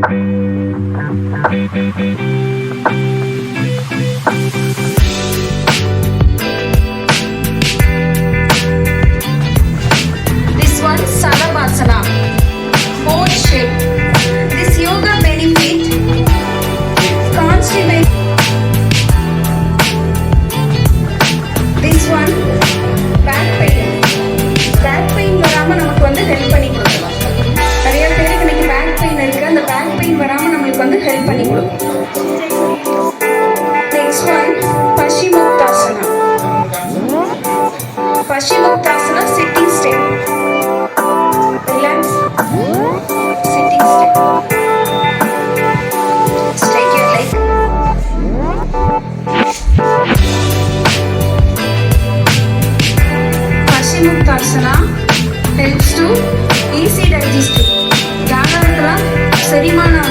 This one, Salabhasana, boat shape. This yoga benefit constipation. This one, back pain. Back pain வராம நமக்கு வந்து help பண்ணி கொடுக்கும். நிறைய பேருக்கு இன்னைக்கு பேக் பெயின் இருக்கு, அந்த பேக் பெயின் வராம நம்மளுக்கு வந்து ஹெல்ப் பண்ணி கொடுக்கும். Next one, Paschimottanasana. Paschimottanasana sitting state. Relax, sitting state. Straight your leg. Paschimottanasana helps to easy digestion. யாராருக்கெல்லாம் செரிமானம்